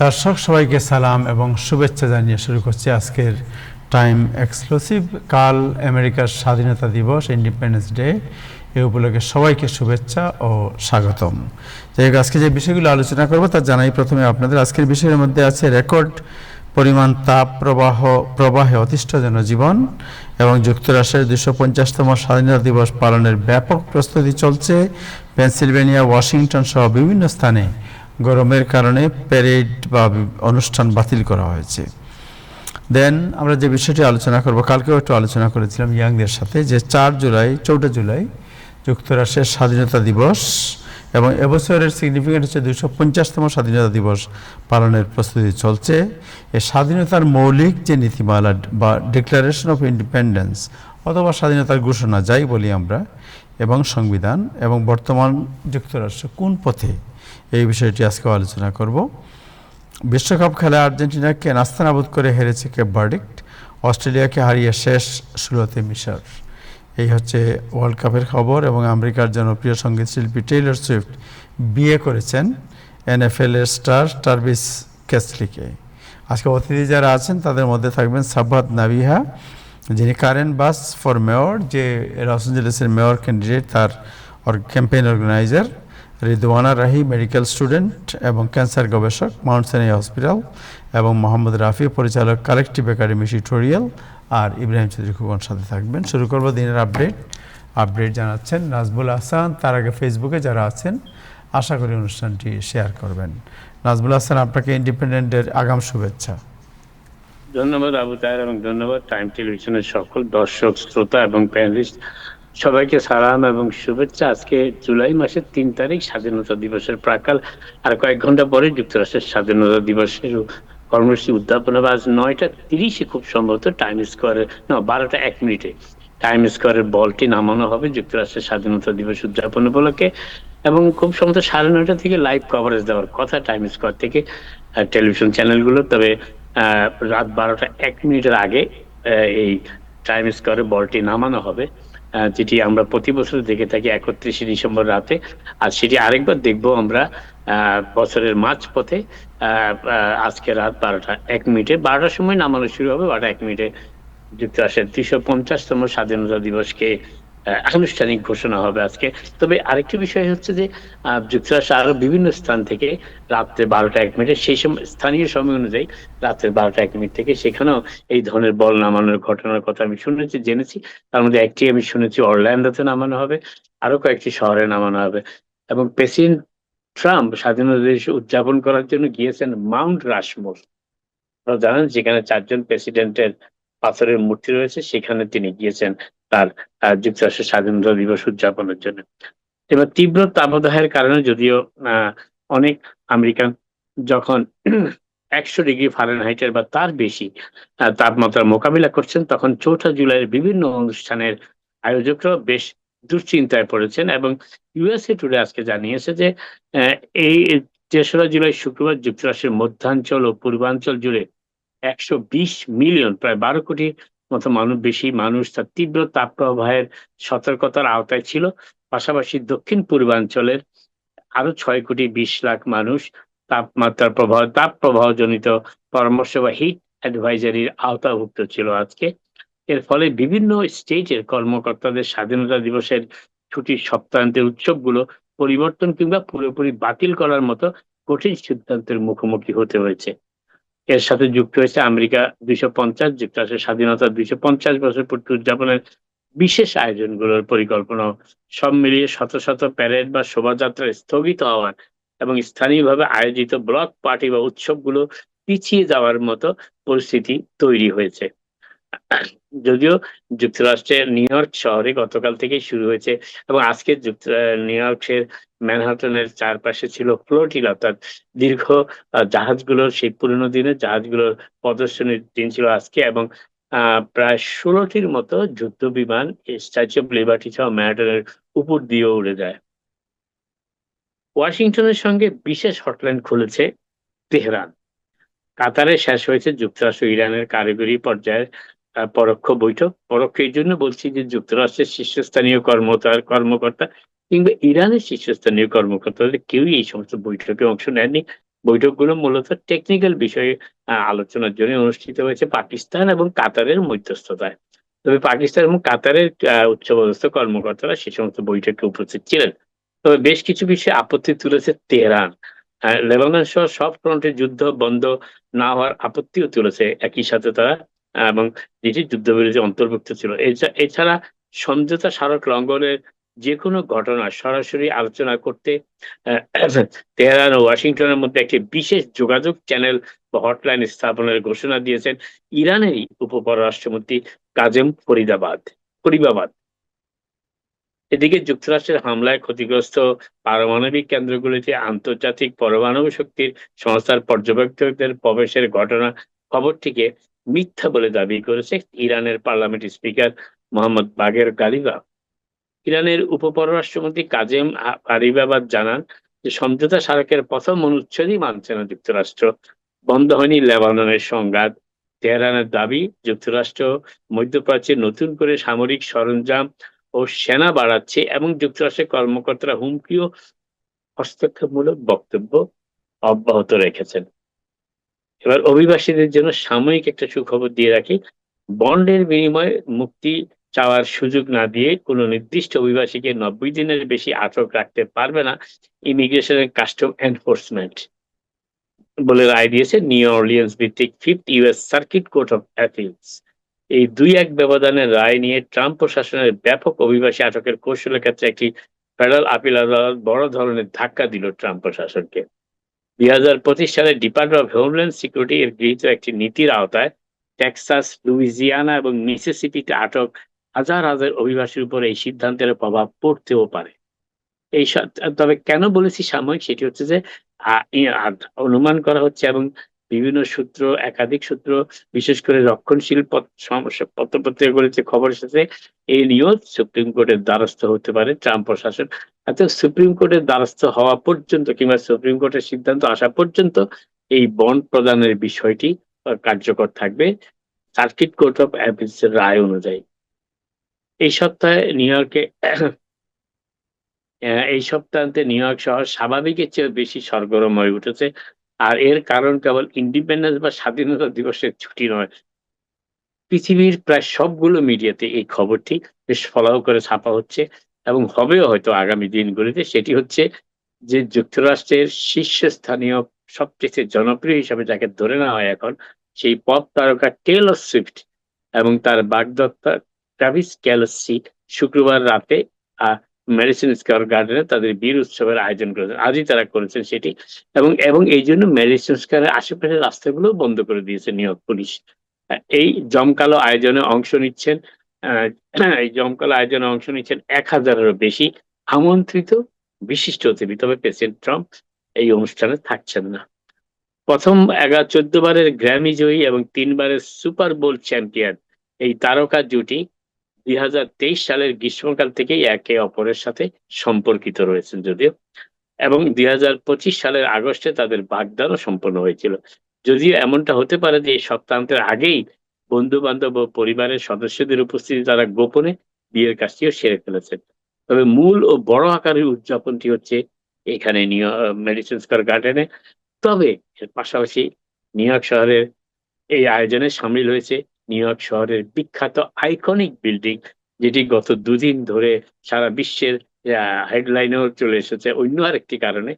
দর্শক সবাইকে সালাম এবং শুভেচ্ছা জানিয়ে শুরু করছি আজকের টাইম এক্সক্লুসিভ। কাল আমেরিকার স্বাধীনতা দিবস, ইন্ডিপেন্ডেন্স ডে। এই উপলক্ষে সবাইকে শুভেচ্ছা ও স্বাগতম। যাই হোক, আজকে যে বিষয়গুলো আলোচনা করব তা জানাই প্রথমে আপনাদের। আজকের বিষয়ের মধ্যে আছে রেকর্ড পরিমাণ তাপ প্রবাহে অতিষ্ঠ জনজীবন এবং যুক্তরাষ্ট্রের 250তম স্বাধীনতা দিবস পালনের ব্যাপক প্রস্তুতি চলছে। পেনসিলভেনিয়া, ওয়াশিংটন সহ বিভিন্ন স্থানে গরমের কারণে প্যারেড বা অনুষ্ঠান বাতিল করা হয়েছে। দেন আমরা যে বিষয়টি আলোচনা করব, কালকেও একটু আলোচনা করেছিলাম ইয়াংদের সাথে, যে 4 জুলাই যুক্তরাষ্ট্রের স্বাধীনতা দিবস এবং এবছরের সিগনিফিকেন্ট হচ্ছে 250তম স্বাধীনতা দিবস পালনের প্রস্তুতি চলছে। এই স্বাধীনতার মৌলিক যে নীতিমালা বা ডিক্লারেশন অফ ইন্ডিপেন্ডেন্স অথবা স্বাধীনতার ঘোষণা যাই বলি আমরা, এবং সংবিধান এবং বর্তমান যুক্তরাষ্ট্র কোন পথে, এই বিষয়টি আজকে আলোচনা করব। বিশ্বকাপ খেলায় আর্জেন্টিনাকে নাস্তানাবুদ করে হেরেছে কেপ ভার্ডে, অস্ট্রেলিয়াকে হারিয়ে শেষ 16তে মিশর। এই হচ্ছে ওয়ার্ল্ড কাপের খবর। এবং আমেরিকার জনপ্রিয় সঙ্গীত শিল্পী টেইলর সুইফট বিয়ে করেছেন NFL এর স্টার ট্রাভিস কেসলিকে। আজকে অতিথি যারা আছেন তাদের মধ্যে থাকবেন সাব্বাত নাবিহা, যিনি কারেন্ট বাস ফর মেয়র, যে লস অ্যাঞ্জেলেসের মেয়র ক্যান্ডিডেট, তার campaign organiser. Ridwana Rahi, medical student এবং ক্যান্সার গবেষক, মাউন্ট সিনাই হসপিটাল। এবং মোহাম্মদ রাফি, পরিচালক, কালেকটিভ একাডেমি টিউটোরিয়াল। আর ইব্রাহিম চৌধুরী খুকন সাথে থাকবেন। শুরু করব দিনের আপডেট জানাচ্ছেন নাজবুল হাসান। তার আগে ফেসবুকে যারা আছেন আশা করি অনুষ্ঠানটি শেয়ার করবেন। নাজবুল হাসান, আপনাকে ইন্ডিপেন্ডেন্ট ডের আগাম শুভেচ্ছা। ধন্যবাদ আবু তাহের, এবং ধন্যবাদ টাইম টেলিভিশনের সকল দর্শক, শ্রোতা এবং প্যানেলিস্ট সবাইকে সালাম এবং শুভেচ্ছা। আজকে জুলাই মাসের 3 তারিখ, স্বাধীনতা দিবসের প্রাক্কাল। আর কয়েক ঘন্টা পরে যুক্তরাষ্ট্রের স্বাধীনতা দিবসের কর্মসূচি উদ্যাপন হবে। আজ 9টা 30-এ খুব সম্ভবত টাইম স্কোয়ারে, 12টা 1 মিনিটে টাইম স্কোয়ারের বলটি নামানো হবে যুক্তরাষ্ট্রের স্বাধীনতা দিবস উদযাপন উপলক্ষে। এবং খুব সম্ভবত 9:30 থেকে লাইভ কভারেজ দেওয়ার কথা টাইম স্কোয়ার থেকে টেলিভিশন চ্যানেলগুলো। তবে রাত 12টা 1 মিনিটের আগে এই টাইম স্কোয়ারে বলটি নামানো হবে, যেটি আমরা প্রতি বছর দেখে থাকি 31শে ডিসেম্বর রাতে। আর সেটি আরেকবার দেখবো আমরা বছরের মাঝপথে, আজকে রাত 12টা 1 মিনিটে। 12টার সময় নামানো শুরু হবে, 12টা 1 মিনিটে যুক্তরাষ্ট্রের 350তম স্বাধীনতা দিবসকে আনুষ্ঠানিক ঘোষণা হবে আজকে। তবে আরেকটি বিষয় হচ্ছে যে যুক্তরাষ্ট্রের আরো বিভিন্ন স্থান থেকে রাত্রে 12টা 1 মিনিটে, সেই সময় স্থানীয় সময় অনুযায়ী রাত্রে 12টা 1 মিনিট থেকে সেখানেও এই ধরনের বল নামানোর ঘটনার কথা আমি জেনেছি। তার মধ্যে একটি আমি শুনেছি অরল্যান্ডোতে নামানো হবে, আরো কয়েকটি শহরে নামানো হবে। এবং প্রেসিডেন্ট ট্রাম্প স্বাধীনতা দিবস উদযাপন করার জন্য গিয়েছেন মাউন্ট রাশমোর। আপনারা জানেন যেখানে 4জন প্রেসিডেন্টের পাথরের মূর্তি রয়েছে, সেখানে তিনি গিয়েছেন তার যুক্তরাষ্ট্রের স্বাধীনতা দিবস উদযাপনের জন্য। এবার তীব্র তাপদাহের কারণে যদিও অনেক আমেরিকান যখন 100 ডিগ্রি ফারেনহাইটের বা তার বেশি তাপমাত্রার মোকাবিলা করছেন, তখন 4ঠা জুলাইয়ের বিভিন্ন অনুষ্ঠানের আয়োজকরাও বেশ দুশ্চিন্তায় পড়েছেন। এবং ইউএসএ টুডে আজকে জানিয়েছে যে এই 3রা জুলাই শুক্রবার যুক্তরাষ্ট্রের মধ্যাঞ্চল ও পূর্বাঞ্চল জুড়ে 120 মিলিয়ন, প্রায় 12 কোটির মতো বেশি মানুষ তার তীব্র তাপপ্রবাহের সতর্কতার আওতায় ছিল। পাশাপাশি দক্ষিণ পূর্বাঞ্চলের আরো 6 কোটি 20 লাখ মানুষ তাপ প্রবাহজনিত পরামর্শ বা হিট অ্যাডভাইজারির আওতাভুক্ত ছিল আজকে। এর ফলে বিভিন্ন স্টেটের কর্মকর্তাদের স্বাধীনতা দিবসের ছুটির সপ্তাহান্তের উৎসবগুলো পরিবর্তন কিংবা পুরোপুরি বাতিল করার মতো কঠিন সিদ্ধান্তের মুখোমুখি হতে হয়েছে। এর সাথে যুক্ত হয়েছে আমেরিকা 250, যুক্তরাষ্ট্রের স্বাধীনতার 250 বছর পূর্তি উদযাপনের বিশেষ আয়োজনগুলোর পরিকল্পনা। সব মিলিয়ে শত শত প্যারেড বা শোভাযাত্রা স্থগিত হওয়ার এবং স্থানীয়ভাবে আয়োজিত ব্লক পার্টি বা উৎসবগুলো পিছিয়ে যাওয়ার মতো পরিস্থিতি তৈরি হয়েছে। যদিও যুক্তরাষ্ট্রের নিউ ইয়র্ক শহরে গতকাল থেকেই শুরু হয়েছে, এবং আজকে নিউ ইয়র্কের ম্যানহাটনের চারপাশে ছিল ফ্লোটিলা, অর্থাৎ দীর্ঘ জাহাজগুলোর, সেই পুরোনো দিনের জাহাজগুলোর প্রদর্শনীর দিন ছিল আজকে। এবং প্রায় 16টির মতো যুদ্ধ বিমান স্ট্যাচু অফ লিবার্টি সহ ম্যানহাটনের উপর দিয়ে উড়ে যায়। ওয়াশিংটনের সঙ্গে বিশেষ হটলাইন খুলেছে তেহরান। কাতারে শেষ হয়েছে যুক্তরাষ্ট্র ইরানের কারিগরি পর্যায়ের পরোক্ষ বৈঠক। পরোক্ষ এই জন্য বলছি যে যুক্তরাষ্ট্রের শীর্ষস্থানীয় কর্মকর্তা কিংবা ইরানের শীর্ষস্থানীয় কর্মকর্তাদের কেউই এই সমস্ত বৈঠকে অংশ নেননি। বৈঠকগুলো মূলত টেকনিক্যাল বিষয়ে আলোচনার জন্য অনুষ্ঠিত হয়েছে পাকিস্তান এবং কাতারের মধ্যস্থতায়। তবে পাকিস্তান এবং কাতারের উচ্চপদস্থ কর্মকর্তারা সে সমস্ত বৈঠকে উপস্থিত ছিলেন। তবে বেশ কিছু বিষয়ে আপত্তি তুলেছে তেহরান। লেবানন সহ সব ফ্রন্টে যুদ্ধ বন্ধ না হওয়ার আপত্তিও তুলেছে একই সাথে তারা, এবং যেটি যুদ্ধবিরতি অন্তর্ভুক্ত ছিল। এছাড়া সমঝোতা স্মারক লঙ্ঘনের যে কোনো ঘটনা সরাসরি আলোচনা করতে তেহরান ও ওয়াশিংটনের মধ্যে একটি বিশেষ যোগাযোগ চ্যানেল বা হটলাইন স্থাপনের ঘোষণা দিয়েছেন ইরানেরই উপপররাষ্ট্রমন্ত্রী কাজেম ফরিবাবাদ। এদিকে যুক্তরাষ্ট্রের হামলায় ক্ষতিগ্রস্ত পারমাণবিক কেন্দ্রগুলিতে আন্তর্জাতিক পরমাণু শক্তির সংস্থার পর্যবেক্ষকদের প্রবেশের খবরটিকে মিথ্যা বলে দাবি করেছে ইরানের পার্লামেন্ট স্পিকার মোহাম্মদ বাগের গালিবাফ। ইরানের উপপররাষ্ট্রমন্ত্রী কাজেম গালিবাফ জানান যে সমঝোতা স্মারকের প্রথম অনুচ্ছেদই মানছে না যুক্তরাষ্ট্র। বন্ধ হয়নি লেবাননের সংঘাত। তেহরানের দাবি যুক্তরাষ্ট্র মধ্যপ্রাচ্যে নতুন করে সামরিক সরঞ্জাম ও সেনা বাড়াচ্ছে এবং যুক্তরাষ্ট্রের কর্মকর্তারা হুমকি ও হস্তক্ষেপমূলক বক্তব্য অব্যাহত রেখেছেন। এবার অভিবাসীদের জন্য সাময়িক একটা সুখবর দিয়ে রাখি। বন্ডের বিনিময়ে মুক্তি চাওয়ার সুযোগ না দিয়ে কোনো নির্দিষ্ট অভিবাসীকে 90 দিনের বেশি আটক রাখতে পারবে না ইমিগ্রেশন এন্ড কাস্টম এনফোর্সমেন্ট বলে রায় দিয়েছে নিউ অর্লিয়েন্স ভিত্তিক 5th US circuit court of appeals. এই 2-1 ব্যবধানের রায় নিয়ে ট্রাম্প প্রশাসনের ব্যাপক অভিবাসী আটকের কৌশলের ক্ষেত্রে একটি ফেডারেল আপিল আদালত বড় ধরনের ধাক্কা দিল ট্রাম্প প্রশাসনকে। 2025 সালে ডিপার্টমেন্ট অফ হোমল্যান্ড সিকিউরিটি এর গৃহীত একটি নীতির আওতায় টেক্সাস, লুইজিয়ানা এবং মিসিসিপিতে আটক হাজার হাজার অভিবাসীর উপর এই সিদ্ধান্তের প্রভাব পড়তেও পারে। তবে কেন বলেছি সাময়িক, সেটি হচ্ছে যে অনুমান করা হচ্ছে এবং বিভিন্ন সূত্র, একাধিক সূত্র, বিশেষ করে রক্ষণশীল পত্রপত্রিকাগুলিতে খবর এসেছে এই নিয়েও সুপ্রিম কোর্টের দ্বারস্থ হতে পারে ট্রাম্প প্রশাসন। সুপ্রিম কোর্টের দ্বারস্থ হওয়া পর্যন্ত কিংবা সুপ্রিম কোর্টের সিদ্ধান্ত আসা পর্যন্ত এই বন্ড প্রদানের বিষয়টি কার্যকর থাকবে সার্কিট কোর্ট অফ অ্যাপিলস এর রায় অনুযায়ী। এই সপ্তাহে নিউ ইয়র্কে এই সপ্তাহান্তে নিউ ইয়র্ক শহর স্বাভাবিকের চেয়ে বেশি সরগরম হয়ে উঠেছে। আর এর কারণ কেবল ইন্ডিপেন্ডেন্স বা স্বাধীনতা দিবসের ছুটি নয়, পৃথিবীর প্রায় সবগুলো মিডিয়াতে এই খবরটি বেশ ফলাও করে ছাপা হচ্ছে এবং হবেও হয়তো আগামী দিনগুলিতে। সেটি হচ্ছে যে যুক্তরাষ্ট্রের শীর্ষস্থানীয় সবচেয়ে জনপ্রিয় হিসাবে যাকে ধরে নেওয়া হয় এখন, সেই পপ তারকা টেলর সুইফট এবং তার বাগদত্তা ট্রাভিস কেলসি শুক্রবার রাতে ম্যাডিসন স্কোয়ার গার্ডেনে তাদের বীর উৎসবের আয়োজন করেছেন। আজই তারা করেছেন সেটি, এবং এই জন্য ম্যাডিসন স্কোয়ারের আশেপাশের রাস্তাগুলো বন্ধ করে দিয়েছে নিউ ইয়র্ক পুলিশ। এই জমকালো আয়োজনে অংশ নিচ্ছেন এই জমকালো আয়োজনে অংশ নিচ্ছেন 1000-এরও বেশি আমন্ত্রিত বিশিষ্ট অতিথি। তবে প্রেসিডেন্ট ট্রাম্প এই অনুষ্ঠানে থাকছেন না। প্রথম 14 বারের গ্র্যামি জয়ী এবং 3 বারের সুপার বোল চ্যাম্পিয়ন এই তারকা জুটি 2023 সালের গ্রীষ্মকাল থেকেই একে অপরের সাথে সম্পর্কিত রয়েছেন যদিও, এবং 2025 সালের আগস্টে তাদের বাগদানও সম্পন্ন হয়েছিল। যদিও এমনটা হতে পারে যে এই সপ্তাহান্তের আগেই বন্ধু বান্ধব ও পরিবারের সদস্যদের উপস্থিতি তারা গোপনে বিয়ের কাজটিও সেরে ফেলেছেন। তবে মূল ও বড় আকারের উদযাপনটি হচ্ছে এখানে ম্যাডিসন স্কোয়ার গার্ডেনে। তবে এর পাশাপাশি নিউ ইয়র্ক শহরের এই আয়োজনে সামিল হয়েছে নিউ ইয়র্ক শহরের বিখ্যাত আইকনিক বিল্ডিং, যেটি গত দুদিন ধরে সারা বিশ্বের হেডলাইনেও চলে এসেছে অন্য আরেকটি কারণে।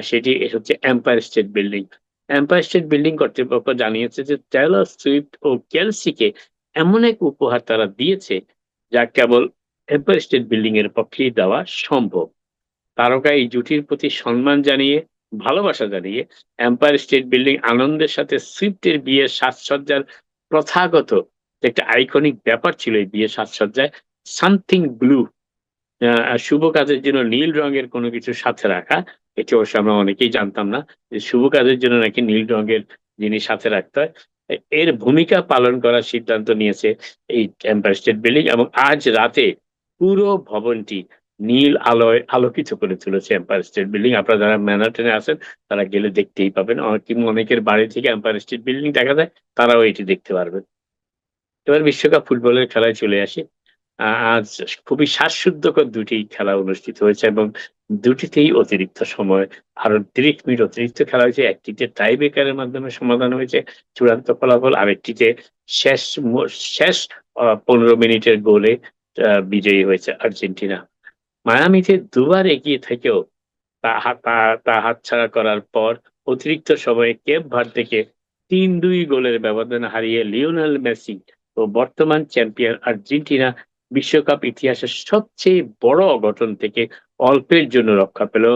সেটি হচ্ছে empire state building. Empire state building কর্তৃপক্ষ জানিয়েছে যে টেলর সুইফট ও কেলসিকে এমন এক উপহার তারা দিয়েছে যা কেবল এম্পায়ার স্টেট বিল্ডিং এর পক্ষেই দেওয়া সম্ভব। তারকা এই জুটির প্রতি সম্মান জানিয়ে, ভালোবাসা জানিয়ে এম্পায়ার স্টেট বিল্ডিং আনন্দের সাথে সুইফটের বিয়ের সাজসজ্জার প্রথাগত একটা আইকনিক ব্যাপার ছিল এই বিয়ের সাজসজ্জায় সামথিং ব্লু, শুভ কাজের জন্য নীল রঙের কোনো কিছু সাথে রাখা। এটি অবশ্য আমরা অনেকেই জানতাম না যে শুভ কাজের জন্য নাকি নীল রঙের জিনিস সাথে রাখতে হয়। এর ভূমিকা পালন করার সিদ্ধান্ত নিয়েছে এই এম্পায়ার স্টেট বিল্ডিং, এবং আজ রাতে পুরো ভবনটি নীল আলোয় আলোকিত করে তুলেছে এম্পায়ার স্টেট বিল্ডিং। আপনারা যারা ম্যানহাটনে আছেন তারা গেলে দেখতেই পাবেন, কিংবা অনেকের বাড়ি থেকে এম্পায়ার স্টেট বিল্ডিং দেখা যায়, তারাও এটি দেখতে পারবেন। এবার বিশ্বকাপ ফুটবলের খেলায় চলে আসি। আজ খুবই শ্বাসরুদ্ধকর দুটি খেলা অনুষ্ঠিত হয়েছে এবং দুটিতেই অতিরিক্ত সময়, আরো 30 মিনিট অতিরিক্ত খেলা হয়েছে। একটিতে টাই ব্রেকারের মাধ্যমে সমাধান হয়েছে চূড়ান্ত ফলাফল, আরেকটিতে শেষ 15 মিনিটের গোলে বিজয়ী হয়েছে আর্জেন্টিনা। মায়ামিতে দুবার এগিয়ে থেকেও তা হাতছাড়া করার পর অতিরিক্ত সময়ে কেপ ভার্দেকে 3-2 গোলের ব্যবধানে হারিয়ে লিওনেল মেসি ও বর্তমান চ্যাম্পিয়ন আর্জেন্টিনা বিশ্বকাপ ইতিহাসের সবচেয়ে বড় অঘটন থেকে অল্পের জন্য রক্ষা পেল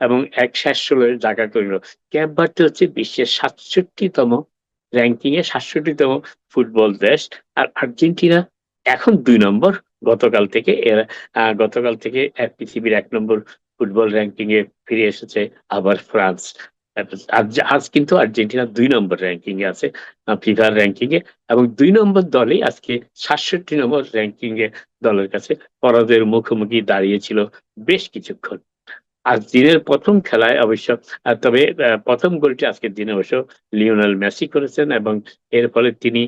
এবং এক শেষ 16-এর জায়গা করল। কেপ ভার্দে হচ্ছে বিশ্বের 67তম র্যাঙ্কিং এ 67তম ফুটবল দেশ, আর আর্জেন্টিনা এখন 2 নম্বর। গতকাল থেকে পৃথিবীর 1 নম্বর ফুটবল র্যাঙ্কিং এ ফিরে এসেছে আবার ফ্রান্স। আজ কিন্তু আর্জেন্টিনা 2 নম্বর র্যাঙ্কিং এ আছে ফিফার র্যাঙ্কিং এ, এবং 2 নম্বর দলই আজকে 67 নম্বর র্যাঙ্কিং এ দলের কাছে পরাজয়ের মুখোমুখি দাঁড়িয়েছিল বেশ কিছুক্ষণ। আজ দিনের প্রথম খেলায় অবশ্য তবে প্রথম গোলটি আজকের দিনে অবশ্য লিওনেল মেসি করেছেন, এবং এর ফলে তিনি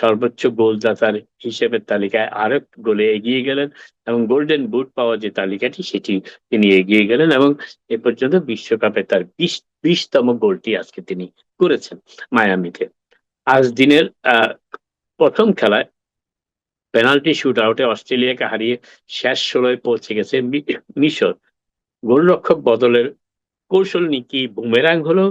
সর্বোচ্চ গোলদাতার হিসেবে তালিকায় আরেক গোলে এগিয়ে গেলেন, এবং গোল্ডেন বুট পাওয়া যে তালিকাটি সেটি তিনি এগিয়ে গেলেন, এবং এ পর্যন্ত বিশ্বকাপে তার 20তম গোলটি আজকে তিনি করেছেন মায়ামিতে। আজ দিনের প্রথম খেলায় পেনাল্টি শুট আউটে অস্ট্রেলিয়াকে হারিয়ে শেষ 16-এ পৌঁছে গেছে মিশর। গোলরক্ষক বদলের কৌশল কি বুমেরাং হলো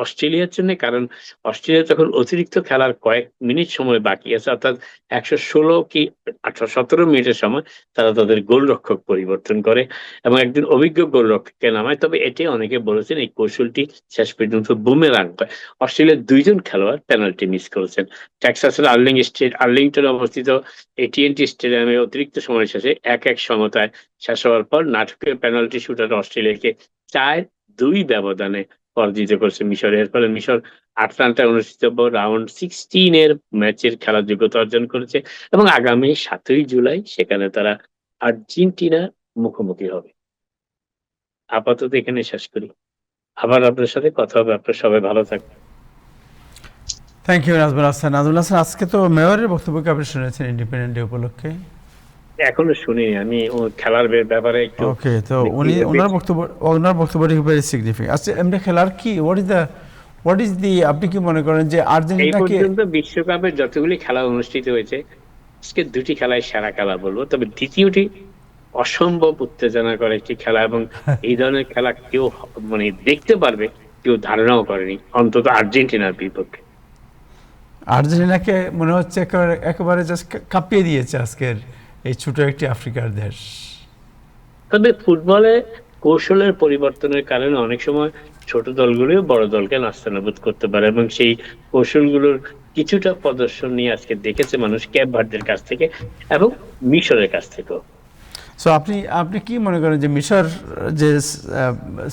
অস্ট্রেলিয়ার জন্য, কারণ অস্ট্রেলিয়া যখন অতিরিক্ত খেলার কয়েক মিনিট সময় বাকি আছে, অর্থাৎ 116 কি 17 মিনিটের সময় তারা তাদের গোলরক্ষক পরিবর্তন করে এবং একজন অভিজ্ঞ গোলরক্ষককে নামায়। তবে এটি অনেকে বলেছেন এই কৌশলটি শেষ পর্যন্ত বুমেরাং হয়। অস্ট্রেলিয়ার 2 জন খেলোয়াড় পেনাল্টি মিস করেছেন। টেক্সাসের আর্লিংটনে অবস্থিত এটিএনটি স্টেডিয়ামে অতিরিক্ত সময় শেষে 1-1 সমতায় শেষ হওয়ার পর নাটকীয় পেনাল্টি শুটারে অস্ট্রেলিয়াকে 4-2 ব্যবধানে পরাজিত করেছে মিশর। এর ফলে মিশর আটলান্টায় অনুষ্ঠিত রাউন্ড 16-এর ম্যাচের খেলার যোগ্যতা অর্জন করেছে, এবং আগামী 7ই জুলাই সেখানে তারা আর্জেন্টিনার মুখোমুখি হবে। আপাতত এখানে শেষ করি, আবার আপনার সাথে কথা হবে। আপনারা সবাই ভালো থাকবেন। Thank you Nazmul Hasan. নাজমুল হাসান, আজকে তো মেয়রের বক্তব্যকে আপনি শুনেছেন ইন্ডিপেন্ডেন্ট ডে উপলক্ষে? এখনো শুনিনি, আমি খেলার ব্যাপারে একটু ওকে, তো ওনার বক্তব্যটি ভেরি সিগনিফিকেন্ট। আচ্ছা, এমনি খেলার কি হোয়াট ইজ দি আপনি কি মনে করেন যে এই আর্জেন্টিনাকে পর্যন্ত বিশ্বকাপে যতগুলি খেলা অনুষ্ঠিত হয়েছে আজকে 2টি খেলায় সেরা খেলা বলবো, তবে দ্বিতীয়টি অসম্ভব উত্তেজনাকর একটি খেলা, এবং এই ধরনের খেলা কেউ মানে দেখতে পারবে কেউ ধারণাও করেনি, অন্তত আর্জেন্টিনার বিপক্ষে। আর্জেন্টিনাকে মনে হচ্ছে একেবারে জাস্ট কাঁপিয়ে দিয়েছে আজকের এই ছোট একটি আফ্রিকার দেশ। তবে ফুটবলে কৌশলের পরিবর্তনের কারণে অনেক সময় ছোট দলগুলোও বড় দলকে নাস্তানাবুদ করতে পারে, এবং সেই কৌশলগুলোর কিছুটা প্রদর্শন নিয়ে আজকে দেখেছে মানুষ কেপ ভার্দের কাছ থেকে এবং মিশরের কাছ থেকেও। সো আপনি কি মনে করেন যে মিশর যে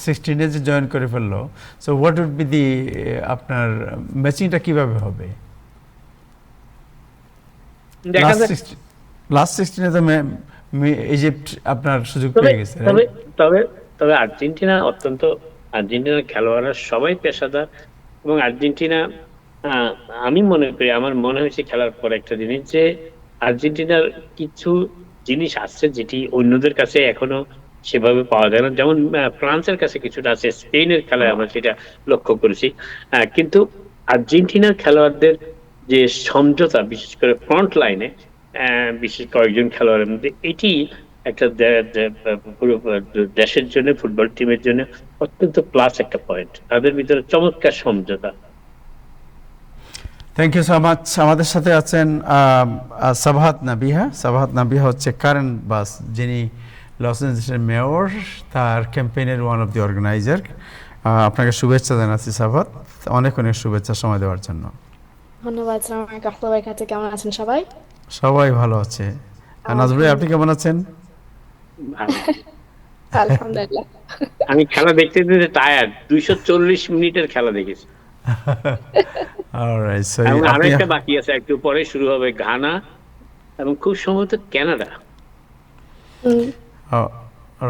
16-এ যে জয়েন করে ফেললো, সো হোয়াট উড বি দি আপনার ম্যাচিংটা কিভাবে হবে? লাস্ট 16-এ তো ইজিপ্ট আপনার সুযোগ পেয়ে গেছে। তবে আর্জেন্টিনার খেলোয়াড়রা সবাই পেশাদার, এবং আর্জেন্টিনা আমি মনে করি, আমার মনে হয়েছে খেলার পর একটা জিনিস যে আর্জেন্টিনার কিছু জিনিস আছে যেটি অন্যদের কাছে এখনো সেভাবে পাওয়া যায় না, যেমন ফ্রান্সের কাছে কিছুটা আছে, স্পেনের খেলায় আমরা সেটা লক্ষ্য করেছি। কিন্তু আর্জেন্টিনার খেলোয়াড়দের যে সমঝোতা, বিশেষ করে ফ্রন্ট লাইনে বিশেষ কয়েকজন খেলোয়াড়ের মধ্যে, এটি একটা পুরো দেশের জন্য, ফুটবল টিমের জন্য অত্যন্ত প্লাস একটা পয়েন্ট। তাদের ভিতরে চমৎকার সমঝোতা। Thank you so much. আমাদের সাথে আছেন সাবাহাত নাবিহা হচ্ছে কারেন্ট বাস, যিনি লস এঞ্জেলেসের মেয়র, তার ক্যাম্পেইনের ওয়ান অফ দি অর্গানাইজার। আপনাকে শুভেচ্ছা জানাচ্ছি সাবাহাত, অনেক অনেক শুভেচ্ছা সময় দেওয়ার জন্য। ধন্যবাদ। কেমন আছেন সবাই? সবাই ভালো আছে। নাজমুল ভাই, আপনি কেমন আছেন? আলহামদুলিল্লাহ। আমি খেলা দেখতে দেখতে টায়ার্ড, 240 মিনিটের খেলা দেখেছি। আরেকটা বাকি আছে, একটু পরে শুরু হবে ঘানা এবং খুব সম্ভবত কানাডা।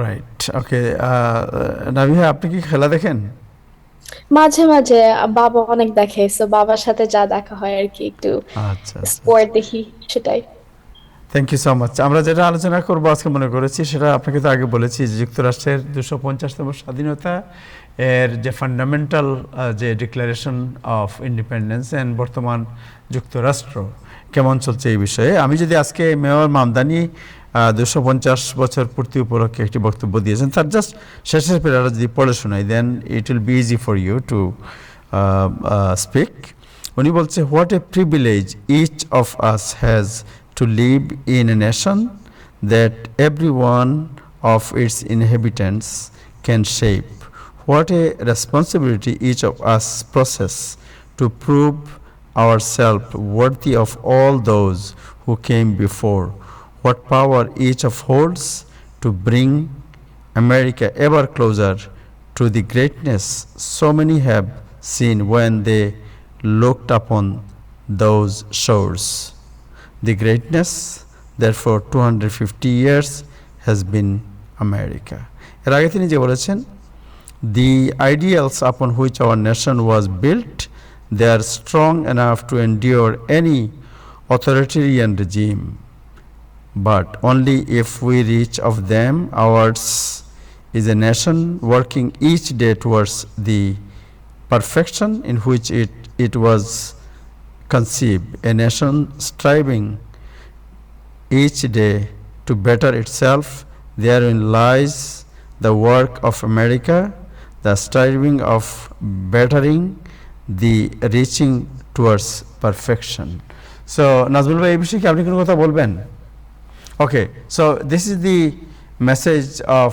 রাইট, ওকে। নাবিহা, আপনি কি খেলা দেখেন? মাঝে মাঝে বাবা অনেক দেখে, সো বাবার সাথে যা দেখা হয় আর কি, একটু স্পোর্ট দেখি সেটাই। Thank you so much. আমরা যেটা আলোচনা করবো আজকে মনে করেছি সেটা আপনাকে তো আগে বলেছি যে যুক্তরাষ্ট্রের 250তম স্বাধীনতা এর যে ফান্ডামেন্টাল যে ডিক্লারেশন অফ ইন্ডিপেন্ডেন্স এন্ড বর্তমান যুক্তরাষ্ট্র কেমন চলছে এই বিষয়ে। আমি যদি আজকে মেয়র মামদানি 250 বছর পূর্তি উপলক্ষে একটি বক্তব্য দিয়েছেন, তার জাস্ট শেষের পেরাটা যদি পড়ে শোনাই, then it will be easy for you to speak. উনি বলছে, what a privilege each of us has to live in a nation that every one of its inhabitants can shape. What a responsibility each of us possess to prove ourselves worthy of all those who came before. What power each of holds to bring America ever closer to the greatness so many have seen when they looked upon those shores. The greatness, therefore, 250 years has been America. এর আগে তিনি যে বলেছেন, the ideals upon which our nation was built, they are strong enough to endure any authoritarian regime, but only if we reach of them. Ours is a nation working each day towards the perfection in which it was conceived, a nation striving each day to better itself. Therein lies the work of America, the striving of bettering, the reaching towards perfection. So Nazmul bhai, এই বিষয়ে কি আপনি কোনো কথা বলবেন? Okay, so this is the message of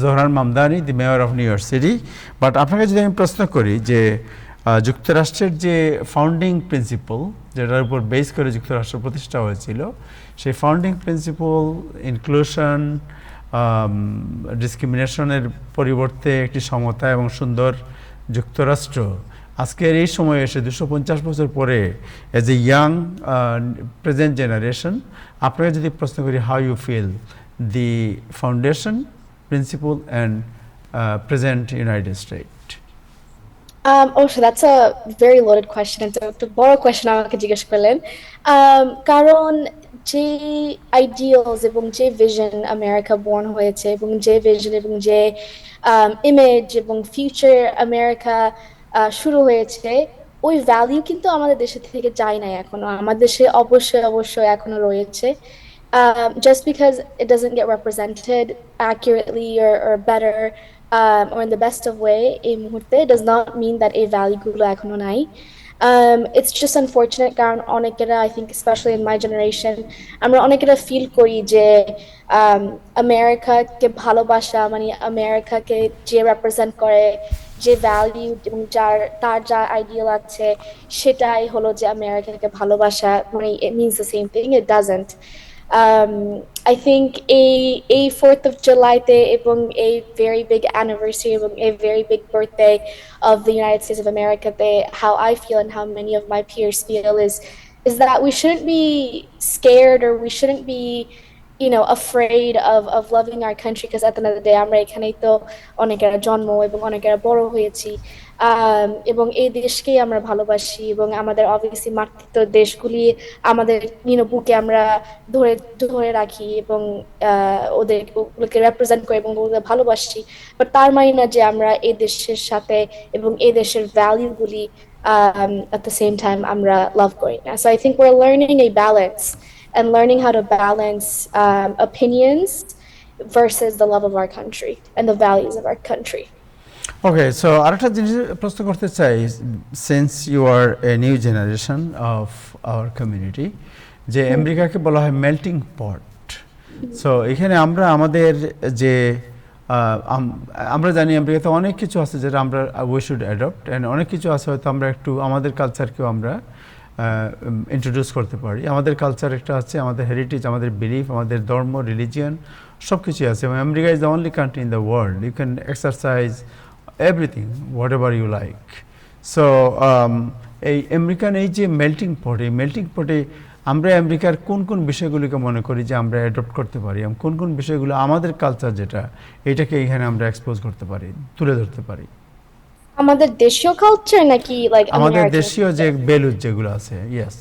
Zohran Mamdani, the mayor of New York City. But আপনাকে যদি আমি প্রশ্ন করি যে যুক্তরাষ্ট্রের যে ফাউন্ডিং প্রিন্সিপল, যেটার উপর বেস করে যুক্তরাষ্ট্র প্রতিষ্ঠা হয়েছিল, সেই ফাউন্ডিং প্রিন্সিপল ইনক্লুশন, ডিসক্রিমিনেশনের পরিবর্তে একটি সমতা এবং সুন্দর যুক্তরাষ্ট্র আজকের এই সময়ে এসে 250 বছর পরে as a young present generation, আপনাকে যদি প্রশ্ন করি how you feel the foundation principle and present United State? So that's a very loaded question. It's a বড় question আমাকে জিজ্ঞেস করলেন, কারণ যে আইডিয়ালস এবং যে ভিশন আমেরিকা বর্ন হয়েছে এবং যে ভিশন এবং যে ইমেজ এবং ফিউচার আমেরিকা শুরু হয়েছে, ওই ভ্যালিউ কিন্তু আমাদের দেশে থেকে যায় না এখনো। আমাদের দেশে অবশ্যই এখনো রয়েছে। Just because it doesn't get represented accurately or better or in the best of way এই মুহূর্তে does not mean that এই ভ্যালুগুলো এখনো নাই। It's just unfortunate কারণ অনেকেরা, I think especially in my generation, আমরা অনেকেরা ফিল করি যে আমেরিকাকে ভালোবাসা মানে আমেরিকাকে যে রেপ্রেজেন্ট করে, যে ভ্যালু এবং তার যা আইডিয়াল আছে, সেটাই হলো যে আমেরিকাকে ভালোবাসা, মানে it means the same thing. It doesn't. I think a 4th of July te ebong a very big anniversary ebong a very big birthday of the United States of America te, how I feel and how many of my peers feel is that we shouldn't be scared or we shouldn't be, you know, afraid of loving our country, because at the end of the day আমরা এখানেই তো অনেকেরা জন্ম এবং অনেকেরা বড় হয়েছি, এবং এই দেশকেই আমরা ভালোবাসি এবং আমাদের অবভিয়াসলি মাতৃত্ব দেশগুলি আমাদের বুকে আমরা ধরে রাখি এবং ওদেরকে রেপ্রেজেন্ট করি এবং ওদের ভালোবাসি। বাট তার মানে না যে আমরা এই দেশের সাথে এবং এই দেশের ভ্যালুগুলি at the same time আমরা লাভ করি না। So I think we're learning a balance and learning how to balance opinions versus the love of our country and the values of our country. Okay, so আরেকটা জিনিস প্রশ্ন করতে চাই, since you are a new generation of our community, যে আমেরিকাকে বলা হয় melting পট। So এখানে আমরা আমাদের যে আমরা জানি আমেরিকাতে অনেক কিছু আছে যেটা আমরা উই শুড অ্যাডপ্ট, অ্যান্ড অনেক কিছু আছে হয়তো আমরা একটু আমাদের কালচারকেও আমরা ইন্ট্রোডিউস করতে পারি। আমাদের কালচার একটা আছে, আমাদের হেরিটেজ, আমাদের বিলিফ, আমাদের ধর্ম, রিলিজিয়ন সব কিছুই আছে। এবং America is the only country in the world you can exercise everything whatever you like. So এই আমেরিকান এই যে মেল্টিং পট, এই মেল্টিং পটে আমরা আমেরিকার কোন কোন বিষয়গুলিকে মনে করি যে আমরা অ্যাডপ্ট করতে পারি, এবং কোন কোন বিষয়গুলো আমাদের কালচার যেটা এটাকে এখানে আমরা এক্সপোজ করতে পারি, তুলে ধরতে পারি? আমাদের দেশীয় কালচার নাকি লাইক আমাদের দেশীয় যে ভ্যালুজ যেগুলো আছে? Yes,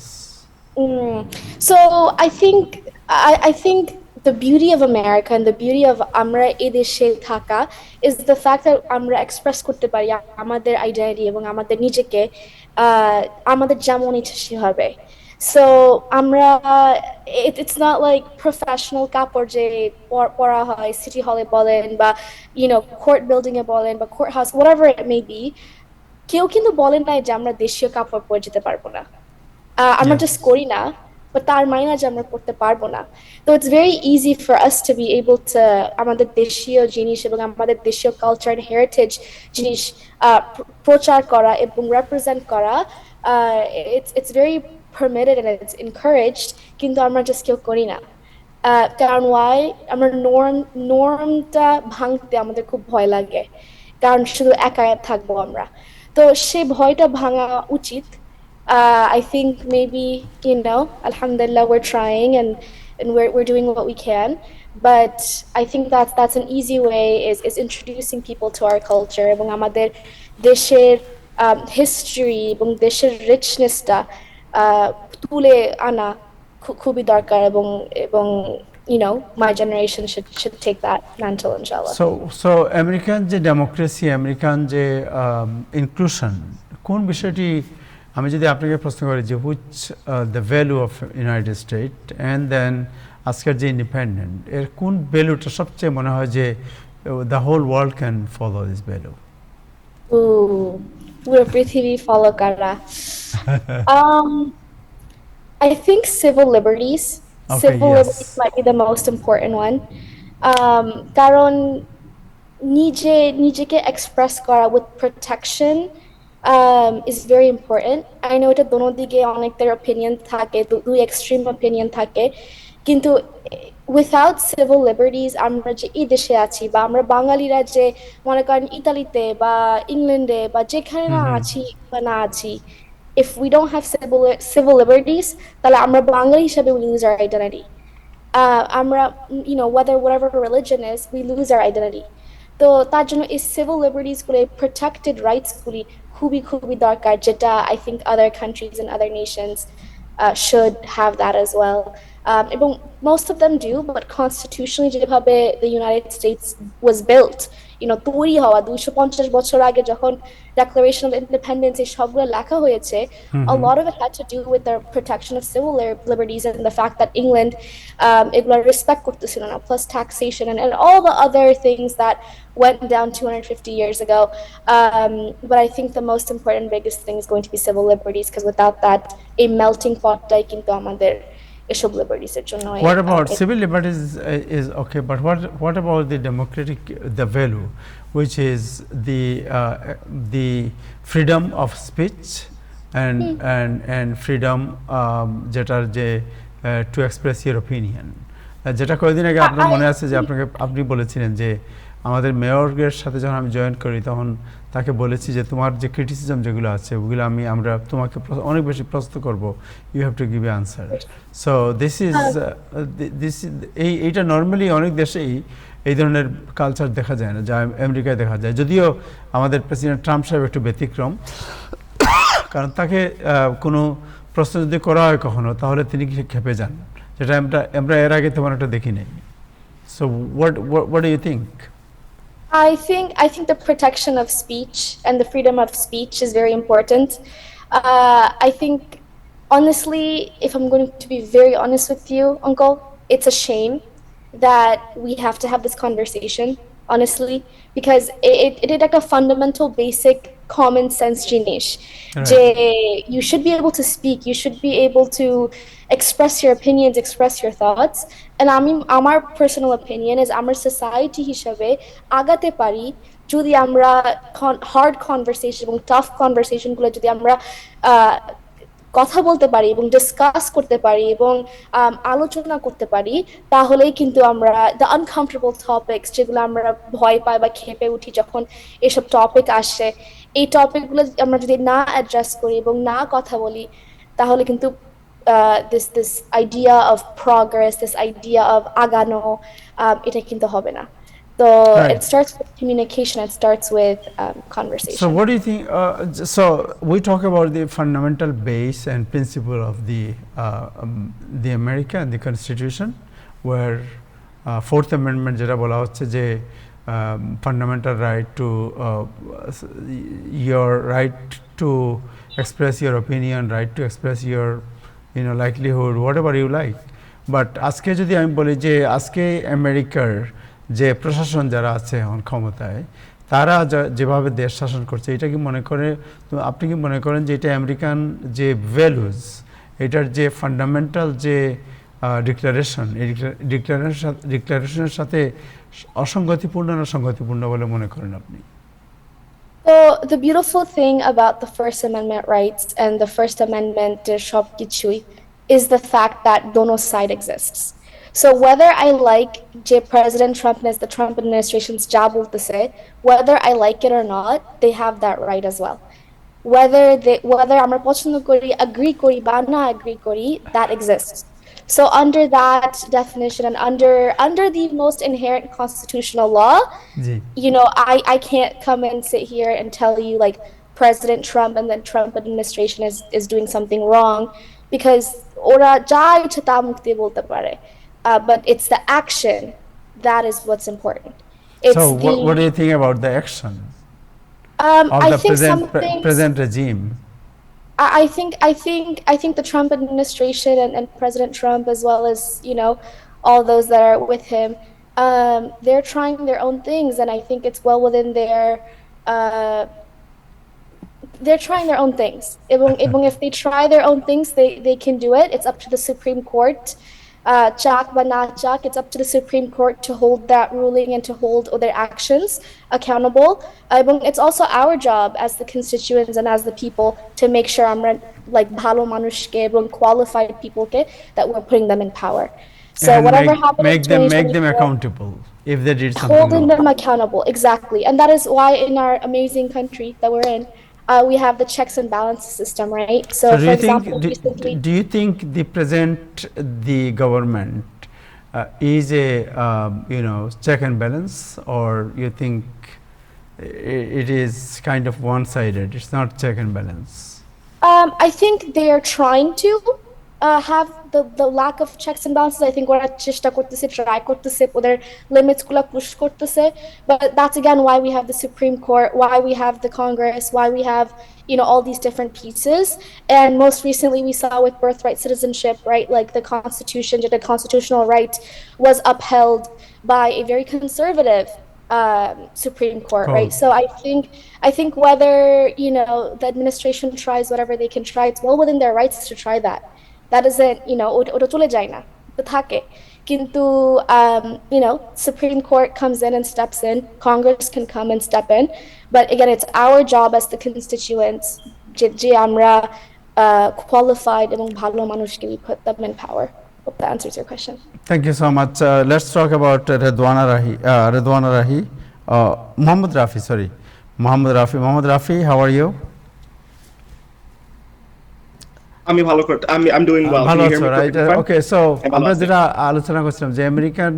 So I think the beauty of America and the beauty of আমরা এই দেশে থাকা is the fact that আমরা express করতে পারি আমাদের identity এবং আমাদের নিজেকে আমাদের যেমন ইচ্ছা সেভাবে। So আমরা it's not like professional কাপড় যে পরা হয় সিটি হলে বলেন বা court building এ বলেন বা courthouse whatever it may be, কেউ কিন্তু বলেন নাই যে আমরা দেশীয় কাপড় পরে যেতে পারবো না। আমরা জাস্ট Yes. করি না, but তার মানে না যে আমরা করতে পারবো না। তো it's very easy for us to be able to আমাদের দেশীয় জিনিস এবং আমাদের দেশীয় কালচার এন্ড হেরিটেজ জিনিস প্রচার করা এবং রিপ্রেজেন্ট করা। It's very permitted and it's encouraged, কিন্তু আমরা জাস্ট কেউ করি না। কারণ why আমরা নর্মটা ভাঙতে আমাদের খুব ভয় লাগে, কারণ শুধু একা থাকবো আমরা। তো সেই ভয়টা ভাঙা উচিত। I think maybe, alhamdulillah, we're trying and we're doing what we can. But I think that's an easy way is introducing people to our culture এবং আমাদের দেশের history এবং দেশের richness-টা তুলে আনা খুবই দরকার এবং my generation should take that mantle, inshallah. So American যে ডেমোক্রেসি, আমেরিকান যে ইনক্লুশন, কোন বিষয়টি আমি যদি আপনাকে প্রশ্ন করি যে which the value of United State and then আজকের যে ইন্ডিপেন্ডেন্ট, এর কোন ভ্যালুটা সবচেয়ে মনে হয় যে the whole world can follow this value? পুরো পৃথিবী ফলো করা। I think civil liberties. Okay, Civil yes. liberties might be the most important one. কারণ নিজেকে express করা with protection is very important. I know এটা দোনো দিকে অনেক their opinion থাকে, দুই extreme opinion থাকে, কিন্তু without civil liberties আমরা যে এই দেশে আছি বা আমরা বাঙালিরা যে মনে করেন ইতালিতে বা ইংল্যান্ডে বা যেখানে না আছি বা না আছি, if we don't have civil liberties, তাহলে আমরা বাঙালি হিসেবে we lose our identity. আমরা whatever religion is, we lose our identity. তো তার জন্য এই civil liberties গুলো, protected rights গুলি খুবই দরকার, যেটা I think other countries and other nations should have that as well. এবং most of them do, but constitutionally যেভাবে the United States was built, তৈরি হওয়া 250 বছর আগে যখন Declaration of Independence এই সবগুলো লেখা হয়েছে, a lot of it had to do with the protection of civil liberties and the fact that England এগুলো respect করতেছিল না, plus taxation and all the other things that went down 250 years ago. But I think the most important, biggest thing is going to be civil liberties, because without that, a melting pot টাই কিন্তু আমাদের এসব liberties এর জন্য। What about civil liberties is okay, but what about the democratic, the value, which is the freedom of speech and freedom যেটার যে to express your opinion, যেটা কয়েকদিন আগে আপনার মনে আছে যে আপনি বলেছিলেন যে আমাদের মেয়রের সাথে যখন আমি জয়েন করি তখন তাকে বলেছি যে তোমার যে ক্রিটিসিজম যেগুলো আছে ওগুলো আমরা তোমাকে অনেক বেশি প্রশ্ন করব, you have to give a answer. So this is এইটা নর্মালি অনেক দেশেই এই ধরনের কালচার দেখা যায় না, যা আমেরিকায় দেখা যায়, যদিও আমাদের প্রেসিডেন্ট ট্রাম্প সাহেব একটু ব্যতিক্রম, কারণ তাকে কোনো প্রশ্ন যদি করা হয় কখনো তাহলে তিনি খেপে যান, যেটা আমরা এর আগে তেমন একটা দেখি নাই। So what do you think? I think the protection of speech and the freedom of speech is very important. I think, honestly, if I'm going to be very honest with you, Uncle, it's a shame that we have to have this conversation, honestly, because it is like a fundamental, basic, common sense জিনিস যে you should be able to speak, you should be able to express your opinions, express your thoughts. And আমার personal opinion is আমরা society হিসেবে আগাতে পারি যদি আমরা hard conversation এবং tough conversation গুলো যদি আমরা কথা বলতে পারি এবং ডিসকাস করতে পারি এবং আলোচনা করতে পারি, তাহলেই কিন্তু আমরা the uncomfortable topics যেগুলো আমরা ভয় পাই বা খেপে উঠি যখন এসব টপিক আসে, এই টপিকগুলো আমরা যদি না অ্যাড্রেস করি এবং না কথা বলি, তাহলে কিন্তু this idea of progress, this idea of আগানো, এটা কিন্তু হবে না। So Right. it starts with communication. It starts with conversation. So what do you think? So we talk about the fundamental base and principle of the America and the Constitution, where Fourth Amendment যেটা বলা হচ্ছে যে fundamental right to your right to express your opinion, right to express your livelihood, whatever you like. But আজকে যদি আমি বলি যে আজকে আমেরিকার যে প্রশাসন যারা আছে এখন ক্ষমতায়, তারা যেভাবে দেশ শাসন করছে, এটা কি মনে করে, আপনি কি মনে করেন যে এটা আমেরিকান যে ভ্যালুজ, এটার যে ফান্ডামেন্টাল যে ডিক্লারেশন, এই ডিক্লারেশনের সাথে অসঙ্গতিপূর্ণ না সংগতিপূর্ণ বলে মনে করেন আপনি? So the beautiful thing about the First Amendment rights and the First Amendment 𝐒𝐿𝐢𝐚𝐥 is the fact that dono side exists. So whether I like President Trump and the Trump administration's job to say, whether I like it or not, they have that right as well. Whether আমরা পছন্দ করি, agree করি বা না agree করি, that exists. So under that definition and under the most inherent constitutional law, I can't come and sit here and tell you like President Trump and the Trump administration is doing something wrong, because ওরা যা ইচ্ছা তা মুখ দিয়ে বলতে পারে. But it's the action that is what's important. So what do you think about the action of the present regime? I think the Trump administration and President Trump, as well as all those that are with him, they're trying their own things, and I think it's well within their. They're trying their own things. Even if they try their own things, they can do it. It's up to the Supreme Court. Chak ba na chak, it's up to the Supreme Court to hold that ruling and to hold their actions accountable. It's also our job as the constituents and as the people to make sure আমরা like ভালো মানুষকে এবং qualified peopleকে that we're putting them in power. So and whatever happens, make them accountable if they did something holding wrong. them accountable, exactly. And that is why in our amazing country that we're in, we have the checks and balances system, right? So for example, do you think the government is a check and balance, or you think it is kind of one-sided? It's not check and balance. I think they are trying to have the lack of checks and balances. I think ওরা চেষ্টা করতেছে, try করতেছে, ওদের limits গুলা push করতেছে. But that's again why we have the Supreme Court, why we have the Congress, why we have all these different pieces. And most recently we saw with birthright citizenship, right? Like the Constitution, the constitutional right was upheld by a very conservative Supreme Court, right? So I think whether the administration tries whatever they can try, it's well within their rights to try that. That isn't ওটা চলে যায় না, তো থাকে, কিন্তু Supreme Court comes in and steps in, Congress can come and step in, but again it's our job as the constituents যে আমরা qualified এবং ভালো মানুষকে we put them in power. Hope that answers your question. Thank you so much. Let's talk about Redwana Rahi. Mohammad Rafi, how are you? I'm doing well. Can you hear me? Right? Okay, so আমরা যেটা আলোচনা করছিলাম যে American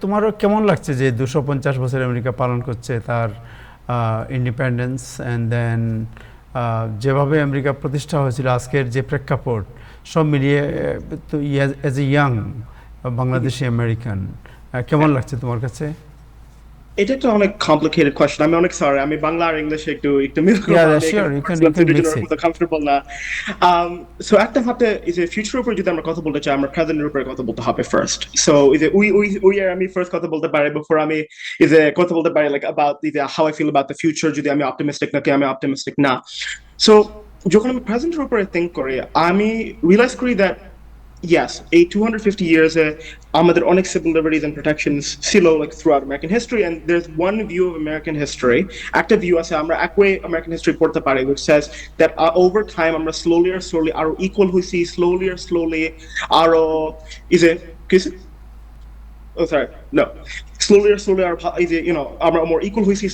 তোমার কেমন লাগছে যে 250 বছর আমেরিকা পালন করছে তার ইন্ডিপেন্ডেন্স, এন্ড দেন যেভাবে আমেরিকা প্রতিষ্ঠা হয়েছিল, আজকের যে প্রেক্ষাপট সব মিলিয়ে age a young Bangladeshi American কেমন লাগছে তোমার কাছে? এটা একটা অনেক কমপ্লিকেটেড কোয়েশ্চন। আমি অনেক সরি, আমি বাংলা আর ইংলিশে একটু মিল করব। you can mix it. Comfortable না। সো একটা হাতে যে ফিউচারের উপর যদি আমরা কথা বলতে চাই, আমরা প্রেজেন্টের উপরে কথা বলতে হবে ফার্স্ট। সো আমি ফার্স্ট কথা বলতে পারি বিফোর আমি কথা বলতে পারি like about how I feel about the future, যদি আমি অপটিমিস্টিক নাকি আমি অপটিমিস্টিক না। সো যখন আমি প্রেজেন্টের উপরে থিঙ্ক করি, আমি রিয়েলাইজ করি দ্যাট yes, 250 years আমাদের অনেক civil liberties and protections ছিল like throughout American history, and there's one view of American history, active view আছে আমরা একই American history পড়তে পারি, which says that over time আমরা slowly আরো equal হইছি, slowly আরো slowly আমরা more equal হইছি,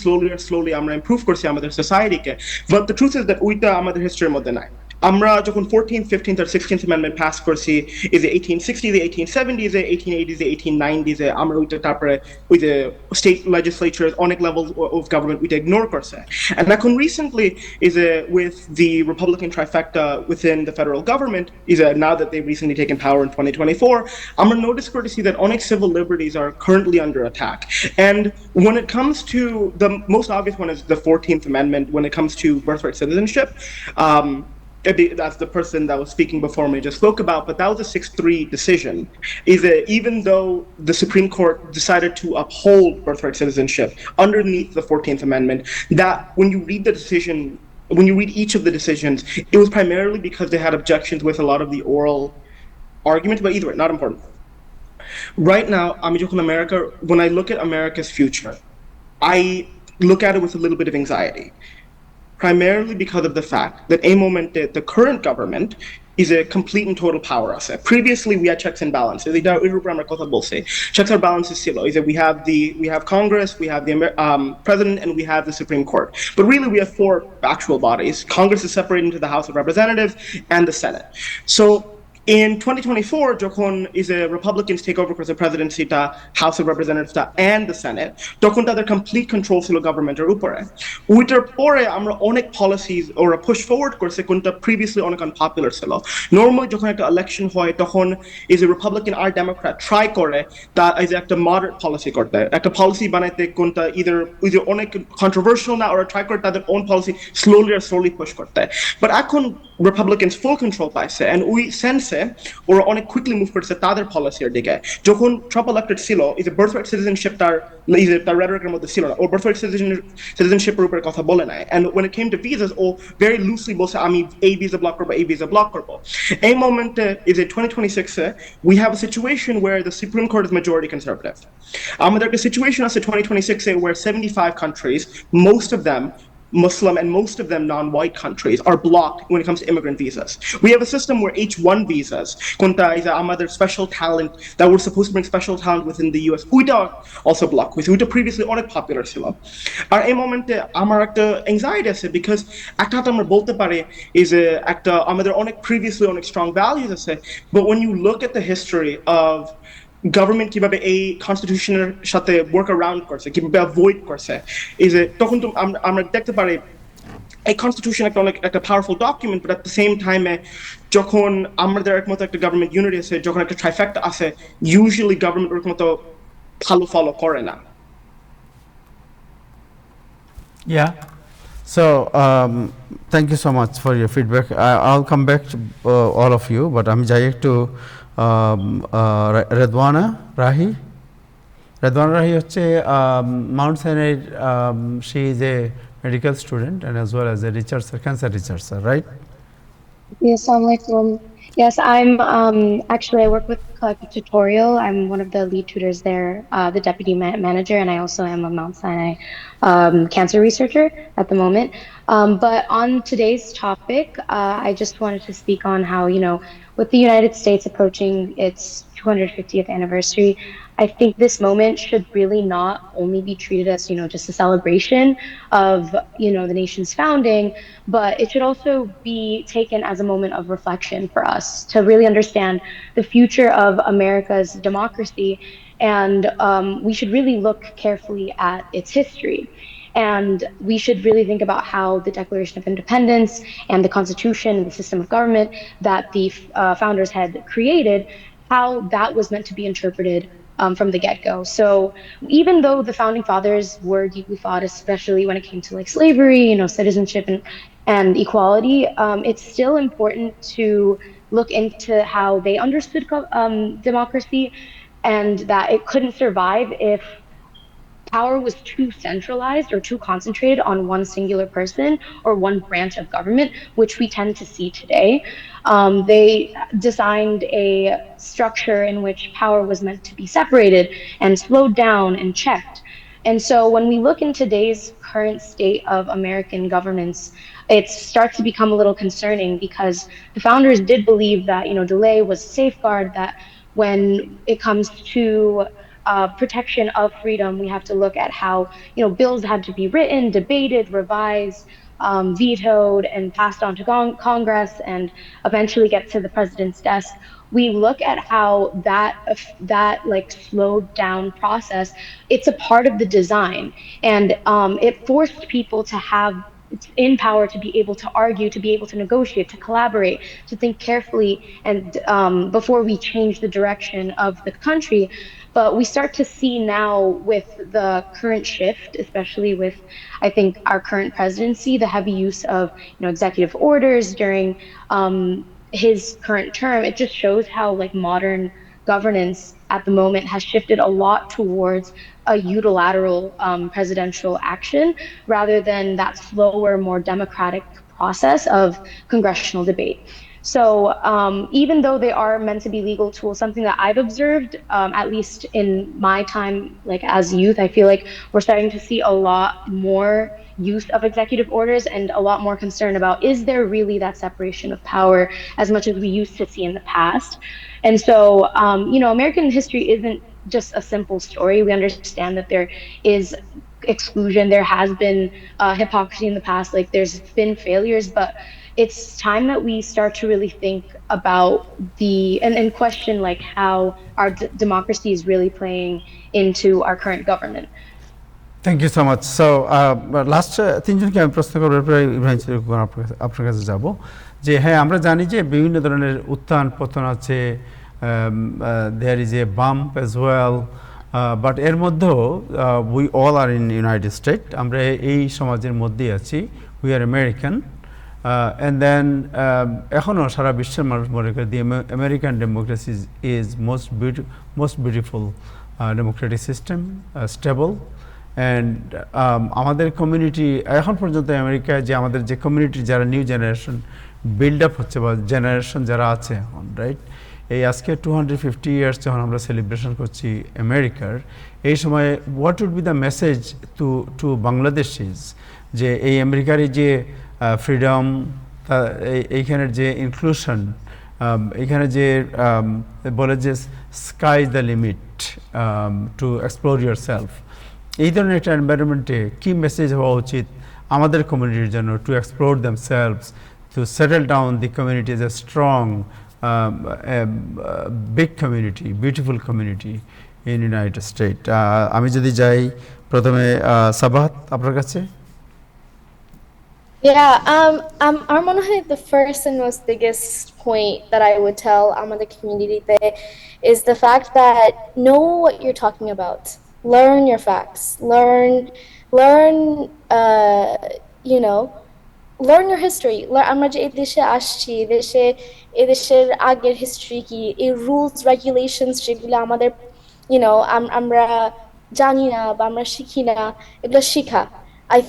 slowly আমরা improve করছি আমাদের society K. But the truth is that ওইটা আমাদের হিস্ট্রির মধ্যে নাই। আমরা যখন 14th, 15th আর 16th amendment পাস করছি এই যে 1860s, 1870s, 1880s, 1890s আমরা ওইটা তারপরে ওই যে স্টেট legislatures অনেক levels of government ওইটা ইগনোর করছে। and এখন recently is with the Republican trifecta within the federal government is now that they've recently taken power in 2024 আমরা notice করতেছি that অনেক civil liberties are currently under attack. And when it comes to the most obvious one is the 14th amendment when it comes to birthright citizenship. That's the person that was speaking before me just spoke about, but that was a 6-3 decision. Is that even though the Supreme Court decided to uphold birthright citizenship underneath the 14th Amendment, that when you read the decision, when you read each of the decisions, it was primarily because they had objections with a lot of the oral arguments, but either way, not important. Right now, when I look at America's future, I look at it with a little bit of anxiety. Primarily because of the fact that the current government is a complete and total power asset. Previously, we had checks and balances. Checks and balances is that we have Congress, we have the President, and we have the Supreme Court. But really, we have 4 actual bodies. Congress is separated into the House of Representatives and the Senate. So in 2024, যখন Republicans take over the presidency, House of Representatives and the Senate, তখন তাদের complete control ছিল governmenটের উপরে। ওইটার পরে আমরা অনেক policies ওরা push forward করছে কোনটা previously অনেক unpopular ছিল। Normally যখন একটা election হয় তখন Republican আর Democrat try করে তা একটা moderate policy করতে, একটা policy বানাইতে কোনটা either অনেক controversial না ওরা try করে তাদের own policy slowly push করতে। But এখন Republicans full control পাইছে and we sense ওরা অনেক quickly move করছে তাদের পলিসির দিকে। যখন ট্রাম্প elected ছিল এই যে birthright citizenship তার rhetoricের মধ্যে ছিল না, ও birthright citizenship এর উপরে কথা বলে নাই। and when it came to visas O very loosely বলছে আমি এই visa block করব। এই মোমেন্টে is in 2026 we have a situation where the Supreme Court is majority conservative. আমাদের একটা situation আছে 2026 where 75 countries, most of them Muslim and most of them non-white countries, are blocked when it comes to immigrant visas. We have a system where H1 visas, konta is another special talent that were supposed to bring special talent within the US, ওইটা also blocked, ওইটা previously অনেক popular ছিল। আর এই মোমেন্টে আমার একটা anxiety আছে because একটা আমরা বলতে পারি is একটা আমাদের অনেক previously অনেক strong values আছে, but when you look at the history of government কিভাবে এই কনস্টিটিউশনের সাথে ওয়ার্ক অ্যারাউন্ড করছে, কিভাবে অ্যাভয়েড করছে, তখন তো আমরা দেখতে পারি এই কনস্টিটিউশন একটা powerful document, but at the same টাইমে যখন আমাদের একমতো একটা গভর্নমেন্ট ইউনিটি আছে, যখন একটা ট্রাইফ্যাক্টা আছে, ইউজুয়ালি গভর্নমেন্ট ওরকম মতো ভালো ফলো করে না। Yeah. So thank you so much for your feedback. I'll come back to all of you, but I'm যাই একটু Redwana Rahi হচ্ছে Mount Sinai. She is a medical student and as well as a researcher, cancer researcher, right? Yes, assalamualaikum. Yes, I'm actually I work with Collective Tutorial. I'm one of the lead tutors there, the deputy manager, and I also am a Mount Sinai cancer researcher at the moment. But on today's topic, I just wanted to speak on how, with the United States approaching its 250th anniversary, I think this moment should really not only be treated as, just a celebration of, the nation's founding, but it should also be taken as a moment of reflection for us to really understand the future of America's democracy. And we should really look carefully at its history. And we should really think about how the Declaration of Independence and the Constitution and the system of government that the founders had created, how that was meant to be interpreted from the get-go. So even though the founding fathers were deeply fought, especially when it came to slavery, citizenship and equality, it's still important to look into how they understood democracy, and that it couldn't survive if power was too centralized or too concentrated on one singular person or one branch of government, which we tend to see today. They designed a structure in which power was meant to be separated and slowed down and checked. And so when we look in today's current state of American governance, it starts to become a little concerning, because the founders did believe that, delay was a safeguard, that when it comes to protection of freedom, we have to look at how, bills had to be written, debated, revised, vetoed and passed on to Congress and eventually get to the president's desk, we look at how that like slowed down process. It's a part of the design, and it forced people to have in power to be able to argue, to be able to negotiate, to collaborate, to think carefully, and before we change the direction of the country. But we start to see now with the current shift, especially with, I think, our current presidency, the heavy use of executive orders during his current term. It just shows how like modern governance at the moment has shifted a lot towards a unilateral presidential action rather than that slower, more democratic process of congressional debate. So even though they are meant to be legal tools, something that I've observed, at least in my time, like as youth, I feel like we're starting to see a lot more use of executive orders and a lot more concern about, is there really that separation of power as much as we used to see in the past? And so, American history isn't just a simple story. We understand that there is exclusion, there has been hypocrisy in the past, like there's been failures, but it's time that we start to really think about and question like how our democracy is really playing into our current government. Thank you so much. So last তিনজনকে আমি প্রশ্ন করবো, এরপরে ইব্রাহিম আপনার কাছে যাব, যে হ্যাঁ আমরা জানি যে বিভিন্ন ধরনের উত্থান পতন আছে, there is a bump as well, but এর মধ্যেও we all are in United State, আমরা এই সমাজের মধ্যেই আছি, we are American. And then এখনও সারা বিশ্বের মানুষ মনে করে the American democracy is most beautiful democratic system, stable. And আমাদের কমিউনিটি এখন পর্যন্ত আমেরিকায় যে আমাদের যে কমিউনিটি যারা নিউ জেনারেশন বিল্ড আপ হচ্ছে বা জেনারেশন যারা আছে এখন, রাইট, এই আজকে 250 ইয়ার্স যখন আমরা সেলিব্রেশন করছি আমেরিকার, এই সময় what would be the message to Bangladeshis, যে এই আমেরিকার যে ফ্রিডম, এইখানের যে ইনক্লুশন, এখানে যে বলে যে sky is the limit to explore your self, এই ধরনের একটা এনভায়রনমেন্টে কী মেসেজ হওয়া উচিত আমাদের কমিউনিটির জন্য to explore themselves, to settle down the community as a strong big community, beautiful community in United state? আমি যদি যাই প্রথমে সাবাত আপনার কাছে। Yeah, our the first and most biggest point that I would tell the community there is the fact that know what you're talking about. Learn your facts. Learn learn your history. আমরা যে এই দেশে আসছি, এদেশের আগের history কি, এই rules regulations যেগুলো আমাদের আমরা জানি না বা আমরা শিখি না, এগুলো শিখা। I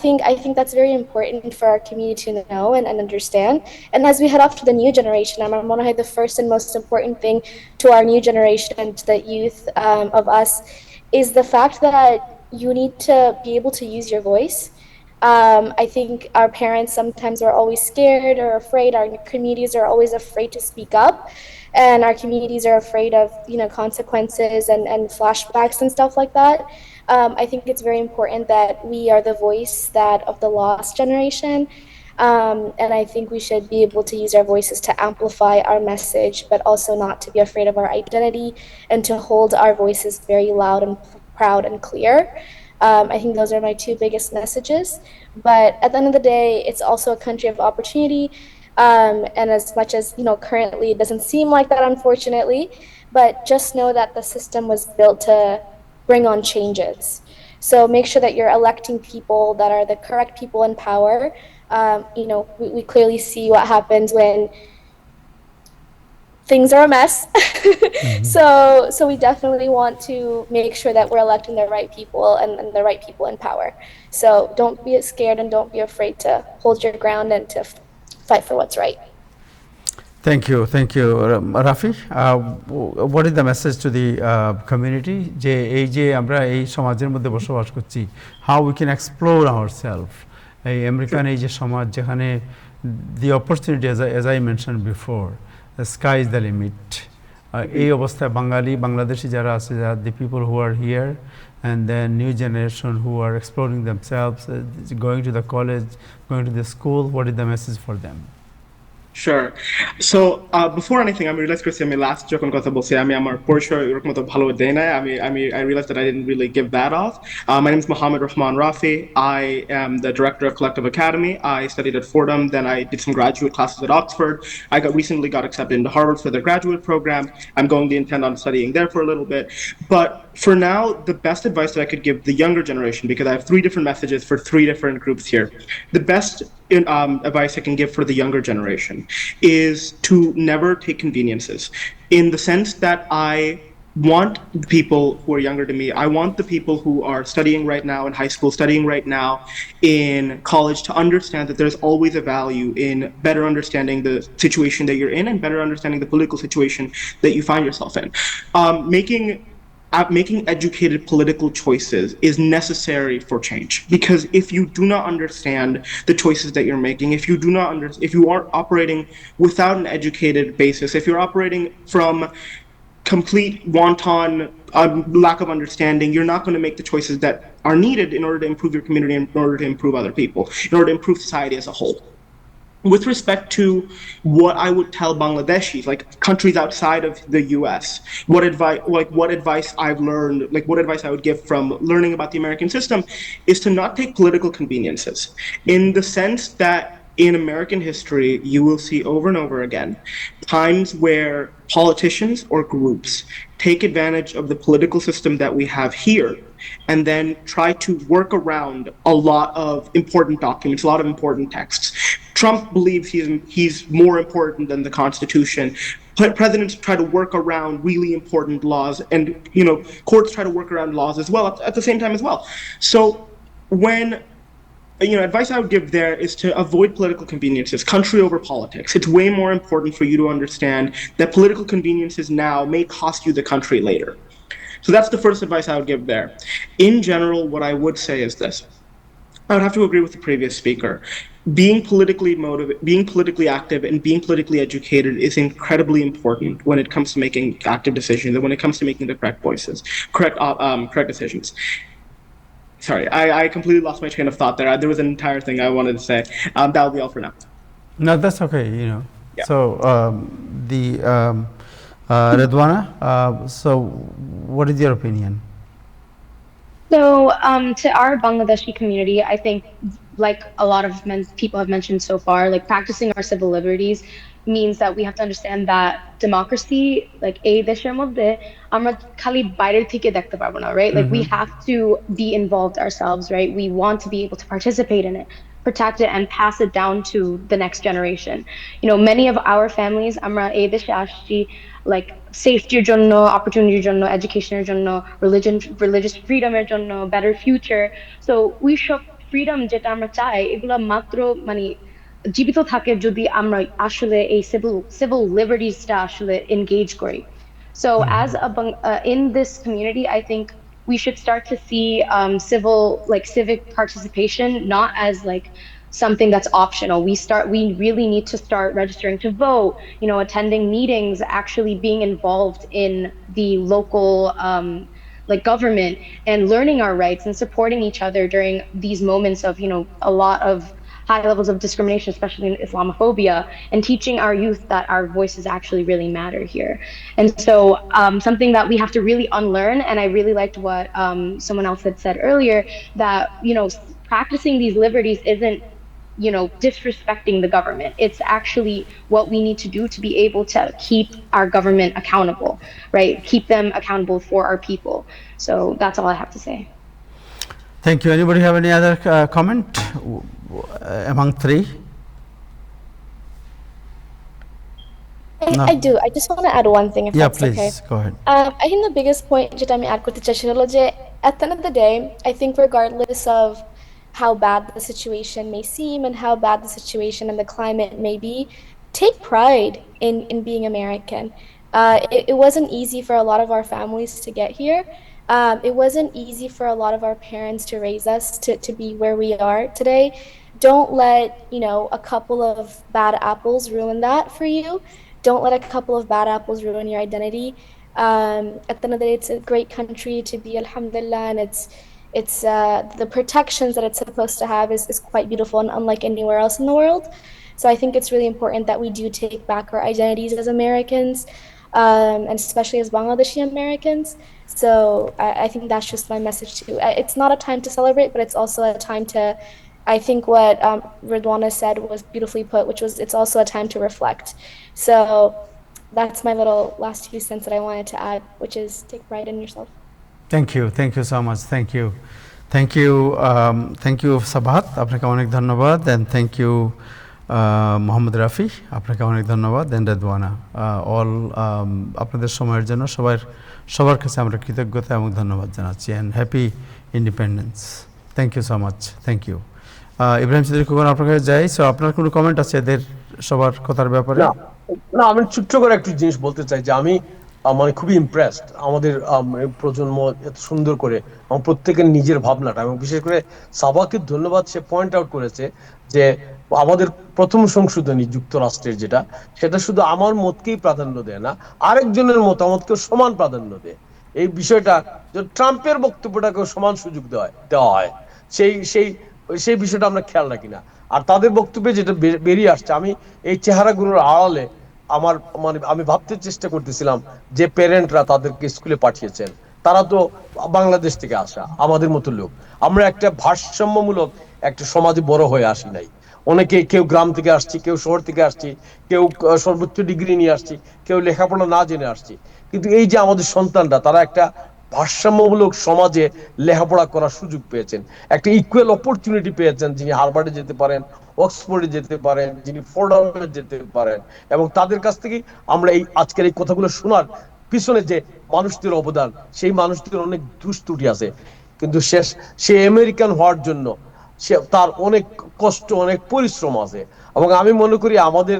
think that's very important for our community to know and understand. And as we head off to the new generation, the first and most important thing to our new generation and to the youth of us is the fact that you need to be able to use your voice. I think our parents sometimes are always scared or afraid. Our communities are always afraid to speak up, and our communities are afraid of consequences and flashbacks and stuff like that. I think it's very important that we are the voice of the lost generation, and I think we should be able to use our voices to amplify our message, but also not to be afraid of our identity and to hold our voices very loud and proud and clear. I think those are my two biggest messages. But at the end of the day, it's also a country of opportunity. And as much as, currently it doesn't seem like that, unfortunately, but just know that the system was built to bring on changes. So make sure that you're electing people that are the correct people in power. We clearly see what happens when things are a mess. So we definitely want to make sure that we're electing the right people and the right people in power. So don't be scared and don't be afraid to hold your ground and to fight for what's right. Thank you. Rafi, what is the message to the community? যে আমরা এই সমাজের মধ্যে বসবাস করছি, how we can explore ourselves. এই American এই যে সমাজ যেখানে the opportunity as I mentioned before, the sky is the limit. এই অবস্থায় বাংলাদেশি যারা আছে, the people who are here, and then new generation who are exploring themselves, going to the college, going to the school? What is the message for them? Sure. So before anything, আমি realise করছি আমি last যখন কথা বলছি আমি আমার পরিচয় এরকম মতো ভালো দেই না I realized that I didn't really give that off. My name is Mohammed Rahman Rafi. I am the director of Collective Academy. I studied at Fordham, then I did some graduate classes at Oxford. I recently got accepted into Harvard for the graduate program. I'm going to intend on studying there for a little bit. But for now, the best advice that I could give the younger generation, because I have 3 different messages for 3 different groups here. The best advice I can give for the younger generation is to never take conveniences, in the sense that I want the people who are younger to me, I want the people who are studying right now in high school, studying right now in college, to understand that there's always a value in better understanding the situation that you're in and better understanding the political situation that you find yourself in. Making educated political choices is necessary for change, because if you do not understand the choices that you're making, if you are operating without an educated basis, if you're operating from complete wanton lack of understanding, you're not going to make the choices that are needed in order to improve your community, in order to improve other people, in order to improve society as a whole. With respect to what I would tell Bangladeshis, like countries outside of the US, what advice I've learned, like what advice I would give from learning about the American system, is to not take political conveniences, in the sense that in American history, you will see over and over again times where politicians or groups take advantage of the political system that we have here and then try to work around a lot of important documents, a lot of important texts. Trump believes he's more important than the Constitution. Presidents try to work around really important laws, and courts try to work around laws as well at the same time as well. So when advice I would give there is to avoid political conveniences, country over politics. It's way more important for you to understand that political conveniences now may cost you the country later. So that's the first advice I would give there. In general, what I would say is this. I would have to agree with the previous speaker. Being politically motivated, being politically active, and being politically educated is incredibly important when it comes to making active decisions and when it comes to making the correct decisions. Sorry, I completely lost my train of thought there. There was an entire thing I wanted to say. That will be all for now. No, that's okay. Yeah. So Redwana, so what is your opinion? So to our Bangladeshi community, I think, like a lot of people have mentioned so far, like practicing our civil liberties means that we have to understand that democracy, like এই দেশের মধ্যে আমরা খালি বাইরের থেকে দেখতে পারবো না, right? Like we have to be involved ourselves, right? We want to be able to participate in it, protect it, and pass it down to the next generation. Many of our families, আমরা এই দেশে আসছি like safety জন্য, opportunity জন্য, education জন্য, religious freedom জন্য, better future. So we should freedom যেটা আমরা চাই এগুলা মাত্র জীবিত থাকে যদি আমরা আসলে এই civil liberties-টা আসলে engage করি. So as in this community, I think we should start to see civic participation not as like something that's optional. We really need to start registering to vote, attending meetings, actually being involved in the local government, and learning our rights and supporting each other during these moments of a lot of high levels of discrimination, especially in Islamophobia, and teaching our youth that our voices actually really matter here. And so something that we have to really unlearn, and I really liked what someone else had said earlier, that practicing these liberties isn't disrespecting the government. It's actually what we need to do to be able to keep our government accountable, right? Keep them accountable for our people. So that's all I have to say. Thank you. Anybody have any other comment among 3? I do. I just want to add one thing, if that's please, okay. Go ahead. I think the biggest point যেটা আমি add করতে চাই সেটা হলো যে at the end of the day, I think regardless of how bad the situation may seem and how bad the situation and the climate may be, take pride in being American. It wasn't easy for a lot of our families to get here. It wasn't easy for a lot of our parents to raise us to be where we are today. Don't let, a couple of bad apples ruin that for you. Don't let a couple of bad apples ruin your identity. At the end of the day, it's a great country to be, alhamdulillah, and it's the protections that it's supposed to have is quite beautiful and unlike anywhere else in the world. So I think it's really important that we do take back our identities as Americans, and especially as Bangladeshi Americans. So I think that's just my message too. It's not a time to celebrate, but it's also a time to, I think what Ridwana said was beautifully put, which was it's also a time to reflect. So that's my little last 2 cents that I wanted to add, which is take pride in yourself. Thank you so much. Thank you সাবাত, আপনাকে অনেক ধন্যবাদ, and thank you Mohammad Rafi, আপনাকে অনেক ধন্যবাদ, and রেদওয়ানা, all আপনাদের সময়ের জন্য সবার কাছে আমরা কৃতজ্ঞতা এবং ধন্যবাদ জানাচ্ছি, and happy independence. Thank you so much. Thank you. Ibrahim Chowdhury Khokon, আপনার কাছে যাই। সো আপনার কোনো কমেন্ট আছে এদের সবার কথার ব্যাপারে? না, আমি ছোট্ট করে একটু জিনিস বলতে চাই যে আমি মানে খুবই ইমপ্রেসড আমাদের প্রজন্ম এত সুন্দর করে এবং প্রত্যেকের নিজের ভাবনাটা, এবং বিশেষ করে সাবাকে ধন্যবাদ, সে পয়েন্ট আউট করেছে যে আমাদের প্রথম সংশোধনী যুক্তরাষ্ট্রের সেটা শুধু আমার মতকেই প্রাধান্য দেয় না, আরেকজনের মতামতকেও সমান প্রাধান্য দেয়। এই বিষয়টা যে ট্রাম্পের বক্তব্যটাকেও সমান সুযোগ দেওয়া হয়, সেই বিষয়টা আমরা খেয়াল রাখি না। আর তাদের বক্তব্যে যেটা বেরিয়ে আসছে, আমি এই চেহারাগুলোর আড়ালে আমি ভাবতে চেষ্টা করতেছিলাম যে প্যারেন্টরা তাদেরকে স্কুলে পাঠিয়েছেন, তারা তো বাংলাদেশ থেকে আসা আমাদের মতো লোক। আমরা একটা ভারসাম্যমূলক একটা সমাজে বড় হয়ে আসি নাই। অনেকে, কেউ গ্রাম থেকে আসছি, কেউ শহর থেকে আসছি, কেউ সর্বোচ্চ ডিগ্রি নিয়ে আসছি, কেউ লেখাপড়া না জেনে আসছি। কিন্তু এই যে আমাদের সন্তানরা, তারা একটা ভারসাম্যমূলক সমাজে লেখাপড়া করার সুযোগ পেয়েছেন, একটা ইকুয়াল অপরচুনিটি পেয়েছেন। যিনি হার্ভার্ডে যেতে পারেন, অক্সফোর্ডে যেতে পারেন, যিনি ফোর্ডামে যেতে পারেন, এবং তাদের কাছ থেকে আমরা এই আজকের এই কথাগুলো শোনার পিছনে যে মানুষদের অবদান, সেই মানুষদের অনেক দুষ্ত্রুটি আছে। কিন্তু সে আমেরিকান হওয়ার জন্য তার অনেক কষ্ট, অনেক পরিশ্রম আছে। এবং আমি মনে করি আমাদের,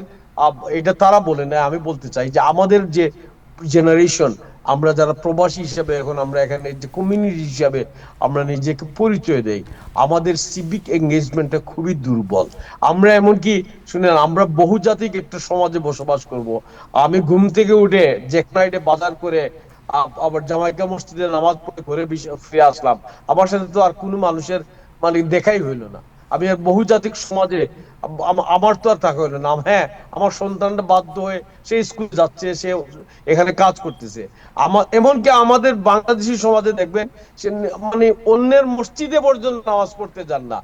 এটা তারা বলে না, আমি বলতে চাই যে আমাদের যে জেনারেশন, আমরা যারা প্রবাসী হিসাবে এখন আমরা এখানে যে কমিউনিটি হিসাবে আমরা নিজেকে পরিচয় দেই, আমাদের সিভিক এঙ্গেজমেন্টটা খুবই দুর্বল। আমরা এমনকি শুনেন, আমরা বহুজাতিক একটা সমাজে বসবাস করব। আমি ঘুম থেকে উঠে জেক নাইটে বাজার করে আবার জামাইকা মসজিদে নামাজ পড়ে ঘরে ফিরে আসলাম, আমার সাথে তো আর কোনো মানুষের দেখাই হইলো না। আমি এক বহুজাতিক সমাজে, আমার তো আর থাকা হইলো না। হ্যাঁ, আমার সন্তানটা বাধ্য হয়ে সে স্কুল যাচ্ছে, সে এখানে কাজ করতেছে। এমনকি আমাদের বাংলাদেশি সমাজে দেখবেন, সে অন্যের মসজিদে পর্যন্ত নামাজ পড়তে যান না।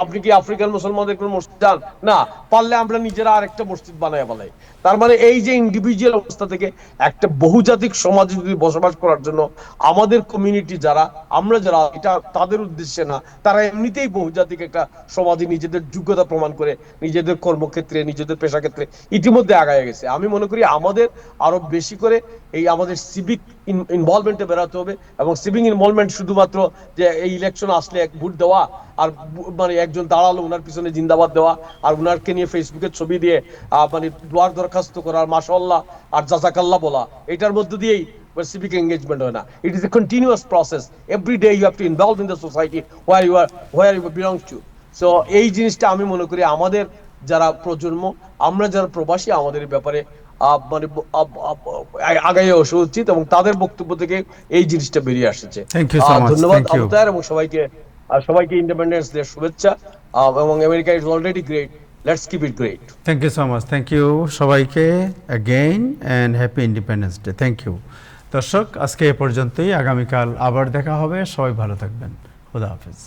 আপনি কি আফ্রিকান মুসলমানদের কোন মসজিদ যান? না, পারলে আমরা নিজেরা আরেকটা মসজিদ বানায় ফেলাই। তার এই যে ইন্ডিভিজুয়াল অবস্থা থেকে একটা বহুজাতিক সমাজে যদি বসবাস করার জন্য আমাদের কমিউনিটি আমরা যারা, এটা তাদের উদ্দেশ্যে না, তারা এমনিতেই বহুজাতিক একটা সমাজে নিজেদের যোগ্যতা প্রমাণ করে নিজেদের কর্মক্ষেত্রে, নিজেদের পেশা ক্ষেত্রে ইতিমধ্যে আগায় গেছে। আমি মনে করি আমাদের আরো বেশি করে এই আমাদের সিভিক ইনভলভমেন্টে বেরোতে হবে। এবং সিভিক ইনভলভমেন্ট শুধুমাত্র যে এই ইলেকশন আসলে এক ভোট দেওয়া, আর একজন দাঁড়ালো ওনার পিছনে জিন্দাবাদ দেওয়া, আর ওনারকে নিয়ে ফেসবুকে ছবি দিয়ে দোয়ার দরখাস্ত করা, মাশাআল্লাহ আর জাযাকাল্লাহ বলা, এটার মধ্য দিয়েই civic engagement হয় না। It is a continuous process. Every day you have to involve in the society where you belong to. So এই জিনিসটা আমি মনে করি আমাদের যারা প্রজন্ম, আমরা যারা প্রবাসী, আমাদের ব্যাপারে আগায় আসা উচিত, এবং তাদের বক্তব্য থেকে এই জিনিসটা বেরিয়ে আসছে। ধন্যবাদ আবু তাহের, এবং সবাইকে ইন্ডিপেন্ডেন্স ডে শুভেচ্ছা। এবং America is already great, let's keep it great. Thank you so much. Thank you সবাইকে again, and happy independence day. Thank you. দর্শক, আজকে এ পর্যন্তই। আগামীকাল আবার দেখা হবে। সবাই ভালো থাকবেন। খুদা হাফেজ।